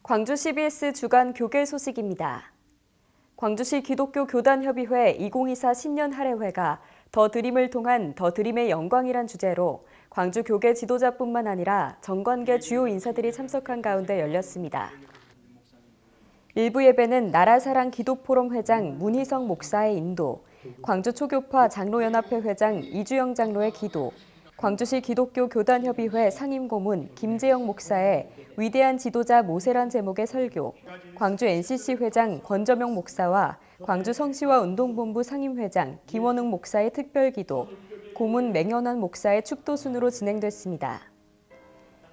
광주 CBS 주간 교계 소식입니다. 광주시 기독교 교단협의회 2024 신년 할애회가 더 드림을 통한 더 드림의 영광이란 주제로 광주 교계 지도자뿐만 아니라 정관계 주요 인사들이 참석한 가운데 열렸습니다. 일부 예배는 나라사랑 기도포럼 회장 문희성 목사의 인도, 광주 초교파 장로연합회 회장 이주영 장로의 기도, 광주시 기독교 교단협의회 상임고문 김재영 목사의 위대한 지도자 모세란 제목의 설교, 광주 NCC 회장 권저명 목사와 광주 성시와 운동본부 상임회장 김원웅 목사의 특별기도, 고문 맹연환 목사의 축도 순으로 진행됐습니다.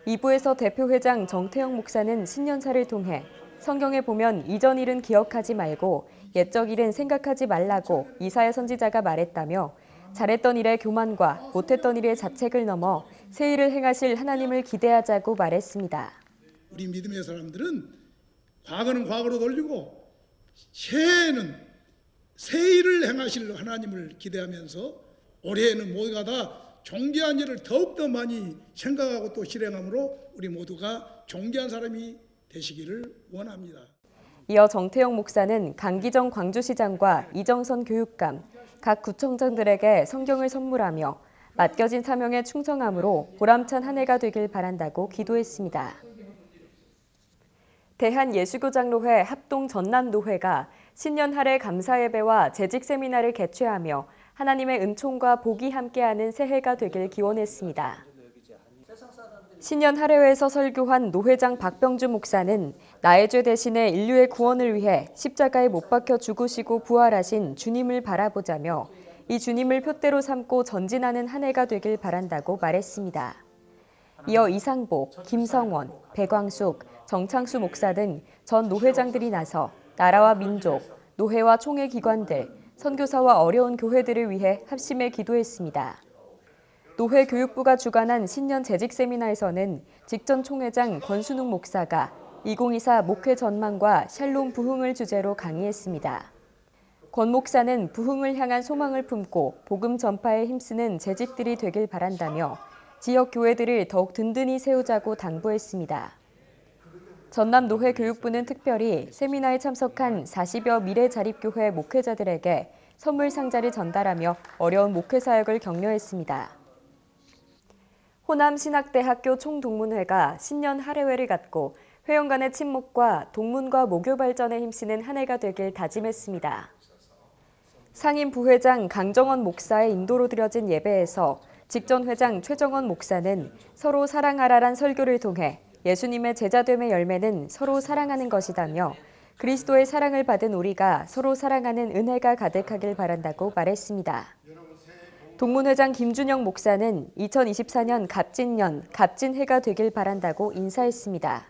2부에서 대표회장 정태영 목사는 신년사를 통해 성경에 보면 이전 일은 기억하지 말고 옛적 일은 생각하지 말라고 이사야 선지자가 말했다며 잘했던 일의 교만과 못했던 일의 자책을 넘어 새 일을 행하실 하나님을 기대하자고 말했습니다. 우리 믿음의 사람들은 과거는 과거로 돌리고 새해에는 새 일을 행하실 하나님을 기대하면서 올해에는 모두가 다 존귀한 일을 더욱더 많이 생각하고 또 실행함으로 우리 모두가 존귀한 사람이 되시기를 원합니다. 이어 정태영 목사는 강기정 광주시장과 이정선 교육감, 각 구청장들에게 성경을 선물하며 맡겨진 사명에 충성함으로 보람찬 한 해가 되길 바란다고 기도했습니다. 대한예수교장로회 합동 전남노회가 신년 할애 감사예배와 재직 세미나를 개최하며 하나님의 은총과 복이 함께하는 새해가 되길 기원했습니다. 신년 할애회에서 설교한 노회장 박병주 목사는 나의 죄 대신에 인류의 구원을 위해 십자가에 못 박혀 죽으시고 부활하신 주님을 바라보자며 이 주님을 표대로 삼고 전진하는 한 해가 되길 바란다고 말했습니다. 이어 이상복, 김성원, 배광숙, 정창수 목사 등 전 노회장들이 나서 나라와 민족, 노회와 총회 기관들, 선교사와 어려운 교회들을 위해 합심해 기도했습니다. 노회 교육부가 주관한 신년 재직 세미나에서는 직전 총회장 권순웅 목사가 2024 목회 전망과 샬롬 부흥을 주제로 강의했습니다. 권 목사는 부흥을 향한 소망을 품고 복음 전파에 힘쓰는 재직들이 되길 바란다며 지역 교회들을 더욱 든든히 세우자고 당부했습니다. 전남 노회 교육부는 특별히 세미나에 참석한 40여 미래 자립교회 목회자들에게 선물 상자를 전달하며 어려운 목회 사역을 격려했습니다. 호남신학대학교 총동문회가 신년 할애회를 갖고 회원 간의 친목과 동문과 모교 발전에 힘쓰는 한 해가 되길 다짐했습니다. 상임 부회장 강정원 목사의 인도로 드려진 예배에서 직전 회장 최정원 목사는 서로 사랑하라란 설교를 통해 예수님의 제자됨의 열매는 서로 사랑하는 것이다며 그리스도의 사랑을 받은 우리가 서로 사랑하는 은혜가 가득하길 바란다고 말했습니다. 동문회장 김준영 목사는 2024년 갑진년, 갑진해가 되길 바란다고 인사했습니다.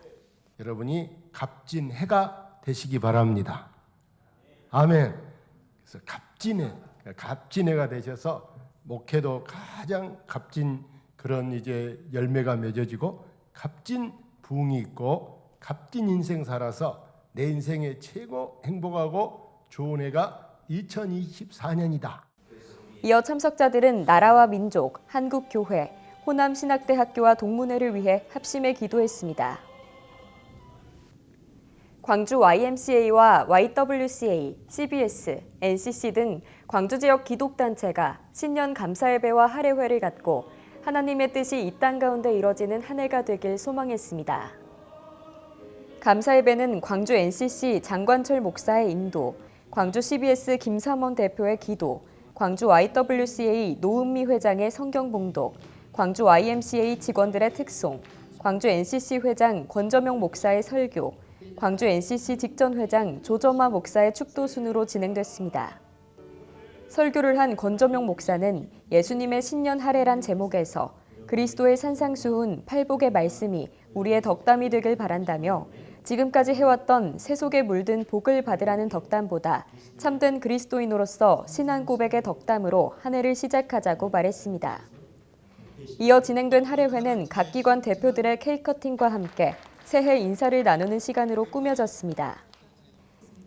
여러분이 갑진해가 되시기 바랍니다. 아멘. 그래서 갑진해가 되셔서 목회도 가장 값진 그런 이제 열매가 맺어지고 값진 부흥이 있고 값진 인생 살아서 내 인생의 최고 행복하고 좋은 해가 2024년이다. 이어 참석자들은 나라와 민족, 한국교회, 호남신학대학교와 동문회를 위해 합심해 기도했습니다. 광주 YMCA와 YWCA, CBS, NCC 등 광주 지역 기독단체가 신년 감사예배와 할애회를 갖고 하나님의 뜻이 이 땅 가운데 이뤄지는 한 해가 되길 소망했습니다. 감사예배는 광주 NCC 장관철 목사의 인도, 광주 CBS 김삼원 대표의 기도, 광주 YWCA 노은미 회장의 성경 봉독, 광주 YMCA 직원들의 특송, 광주 NCC 회장 권저명 목사의 설교, 광주 NCC 직전 회장 조점화 목사의 축도 순으로 진행됐습니다. 설교를 한 권저명 목사는 예수님의 신년 할애란 제목에서 그리스도의 산상수훈 팔복의 말씀이 우리의 덕담이 되길 바란다며 지금까지 해왔던 새 속에 물든 복을 받으라는 덕담보다 참된 그리스도인으로서 신앙 고백의 덕담으로 한 해를 시작하자고 말했습니다. 이어 진행된 할애회는 각 기관 대표들의 케이크 커팅과 함께 새해 인사를 나누는 시간으로 꾸며졌습니다.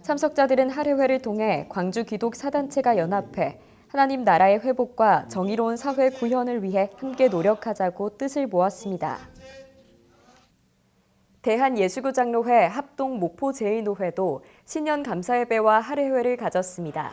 참석자들은 할애회를 통해 광주 기독 사단체가 연합해 하나님 나라의 회복과 정의로운 사회 구현을 위해 함께 노력하자고 뜻을 모았습니다. 대한예수교장로회 합동 목포 제2노회도 신년 감사예배와 할애회를 가졌습니다.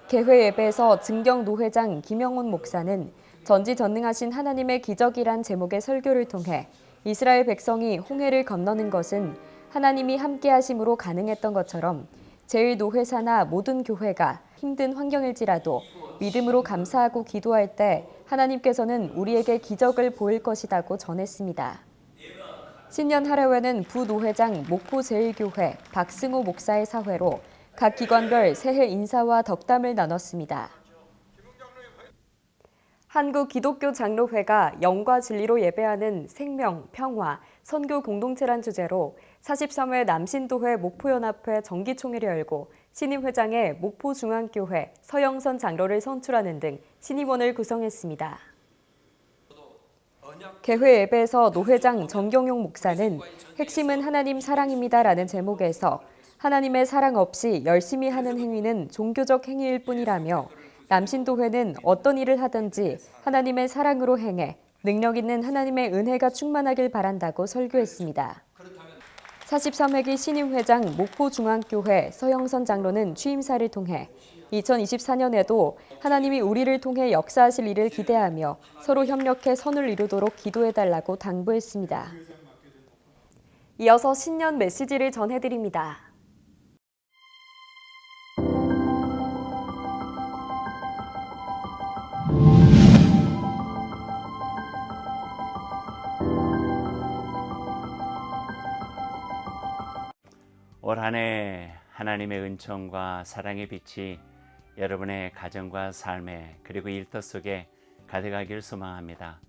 개회 예배에서 증경 노회장 김영훈 목사는 전지전능하신 하나님의 기적이란 제목의 설교를 통해 이스라엘 백성이 홍해를 건너는 것은 하나님이 함께 하심으로 가능했던 것처럼 제1노회사나 모든 교회가 힘든 환경일지라도 믿음으로 감사하고 기도할 때 하나님께서는 우리에게 기적을 보일 것이라고 전했습니다. 신년 할애회는 부노회장 목포 제1교회 박승호 목사의 사회로 각 기관별 새해 인사와 덕담을 나눴습니다. 한국기독교장로회가 영과 진리로 예배하는 생명, 평화, 선교 공동체란 주제로 43회 남신도회 목포연합회 정기총회를 열고 신임회장에 목포중앙교회 서영선 장로를 선출하는 등 신임원을 구성했습니다. 개회 예배에서 노회장 정경용 목사는 핵심은 하나님 사랑입니다라는 제목에서 하나님의 사랑 없이 열심히 하는 행위는 종교적 행위일 뿐이라며 남신도회는 어떤 일을 하든지 하나님의 사랑으로 행해 능력 있는 하나님의 은혜가 충만하길 바란다고 설교했습니다. 43회기 신임회장 목포중앙교회 서영선 장로는 취임사를 통해 2024년에도 하나님이 우리를 통해 역사하실 일을 기대하며 서로 협력해 선을 이루도록 기도해달라고 당부했습니다. 이어서 신년 메시지를 전해드립니다. 올 한 해 하나님의 은총과 사랑의 빛이 여러분의 가정과 삶에 그리고 일터 속에 가득하길 소망합니다.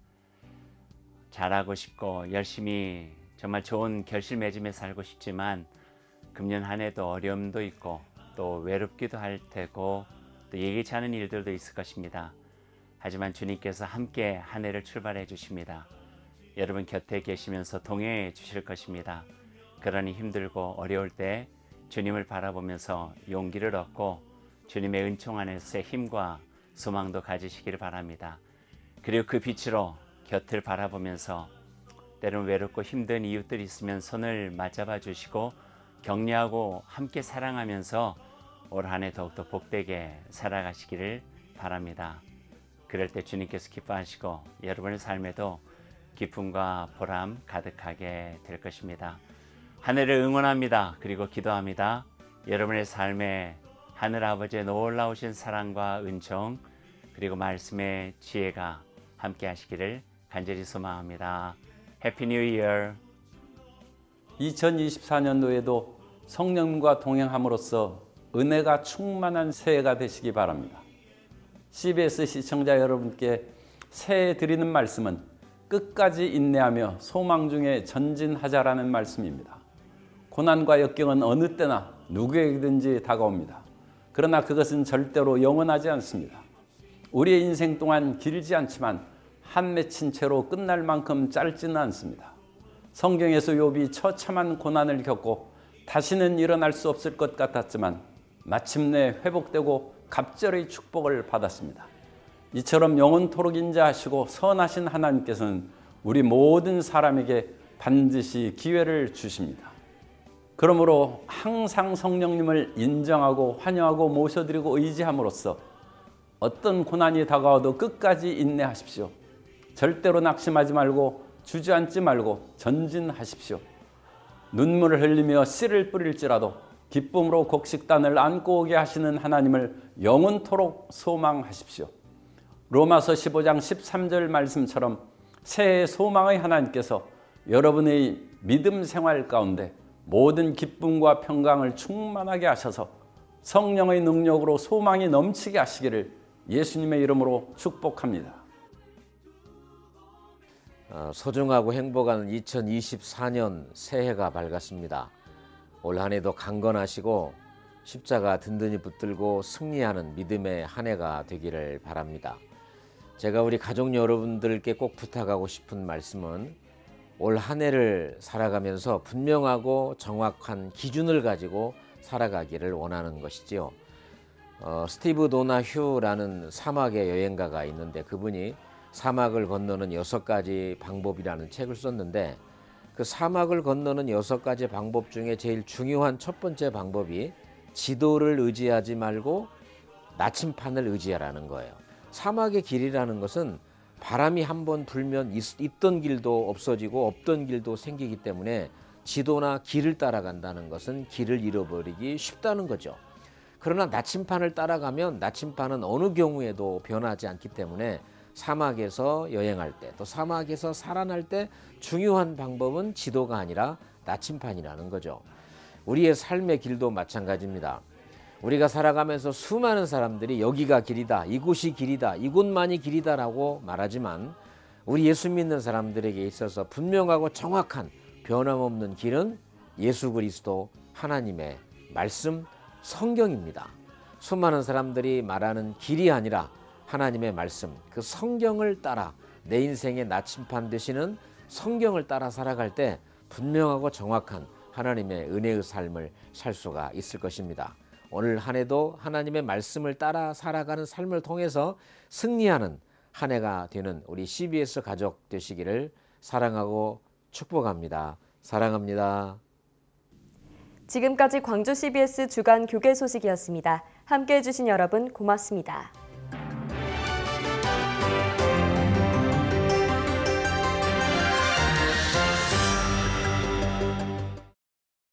잘하고 싶고 열심히 정말 좋은 결실맺음에 살고 싶지만 금년 한 해도 어려움도 있고 또 외롭기도 할 테고 또 예기치 않은 일들도 있을 것입니다. 하지만 주님께서 함께 한 해를 출발해 주십니다. 여러분 곁에 계시면서 동행해 주실 것입니다. 그러니 힘들고 어려울 때 주님을 바라보면서 용기를 얻고 주님의 은총 안에서의 힘과 소망도 가지시기를 바랍니다. 그리고 그 빛으로 곁을 바라보면서 때론 외롭고 힘든 이웃들이 있으면 손을 맞잡아 주시고 격려하고 함께 사랑하면서 올 한 해 더욱더 복되게 살아가시기를 바랍니다. 그럴 때 주님께서 기뻐하시고 여러분의 삶에도 기쁨과 보람 가득하게 될 것입니다. 한 해를 응원합니다. 그리고 기도합니다. 여러분의 삶에 하늘 아버지의 놀라우신 사랑과 은총 그리고 말씀의 지혜가 함께 하시기를 간절히 소망합니다. 해피 뉴 이어. 2024년도에도 성령님과 동행함으로써 은혜가 충만한 새해가 되시기 바랍니다. CBS 시청자 여러분께 새해 드리는 말씀은 끝까지 인내하며 소망 중에 전진하자라는 말씀입니다. 고난과 역경은 어느 때나 누구에게든지 다가옵니다. 그러나 그것은 절대로 영원하지 않습니다. 우리의 인생 동안 길지 않지만 한 맺힌 채로 끝날 만큼 짧지는 않습니다. 성경에서 욥이 처참한 고난을 겪고 다시는 일어날 수 없을 것 같았지만 마침내 회복되고 갑절의 축복을 받았습니다. 이처럼 영원토록 인자하시고 선하신 하나님께서는 우리 모든 사람에게 반드시 기회를 주십니다. 그러므로 항상 성령님을 인정하고 환영하고 모셔드리고 의지함으로써 어떤 고난이 다가와도 끝까지 인내하십시오. 절대로 낙심하지 말고 주저앉지 말고 전진하십시오. 눈물을 흘리며 씨를 뿌릴지라도 기쁨으로 곡식단을 안고 오게 하시는 하나님을 영원토록 소망하십시오. 로마서 15장 13절 말씀처럼 새해 소망의 하나님께서 여러분의 믿음 생활 가운데 모든 기쁨과 평강을 충만하게 하셔서 성령의 능력으로 소망이 넘치게 하시기를 예수님의 이름으로 축복합니다. 소중하고 행복한 2024년 새해가 밝았습니다. 올 한 해도 강건하시고 십자가 든든히 붙들고 승리하는 믿음의 한 해가 되기를 바랍니다. 제가 우리 가족 여러분들께 꼭 부탁하고 싶은 말씀은 올 한 해를 살아가면서 분명하고 정확한 기준을 가지고 살아가기를 원하는 것이지요. 스티브 도나휴라는 사막의 여행가가 있는데 그분이 사막을 건너는 6가지 방법이라는 책을 썼는데 그 사막을 건너는 6가지 방법 중에 제일 중요한 첫 번째 방법이 지도를 의지하지 말고 나침판을 의지하라는 거예요. 사막의 길이라는 것은 바람이 한번 불면 있던 길도 없어지고 없던 길도 생기기 때문에 지도나 길을 따라간다는 것은 길을 잃어버리기 쉽다는 거죠. 그러나 나침판을 따라가면 나침판은 어느 경우에도 변하지 않기 때문에 사막에서 여행할 때 또 사막에서 살아날 때 중요한 방법은 지도가 아니라 나침판이라는 거죠. 우리의 삶의 길도 마찬가지입니다. 우리가 살아가면서 수많은 사람들이 여기가 길이다, 이곳이 길이다, 이곳만이 길이다라고 말하지만 우리 예수 믿는 사람들에게 있어서 분명하고 정확한 변함없는 길은 예수 그리스도 하나님의 말씀 성경입니다. 수많은 사람들이 말하는 길이 아니라 하나님의 말씀, 그 성경을 따라 내 인생의 나침판 되시는 성경을 따라 살아갈 때 분명하고 정확한 하나님의 은혜의 삶을 살 수가 있을 것입니다. 오늘 한 해도 하나님의 말씀을 따라 살아가는 삶을 통해서 승리하는 한 해가 되는 우리 CBS 가족 되시기를 사랑하고 축복합니다. 사랑합니다. 지금까지 광주 CBS 주간 교계 소식이었습니다. 함께해 주신 여러분 고맙습니다.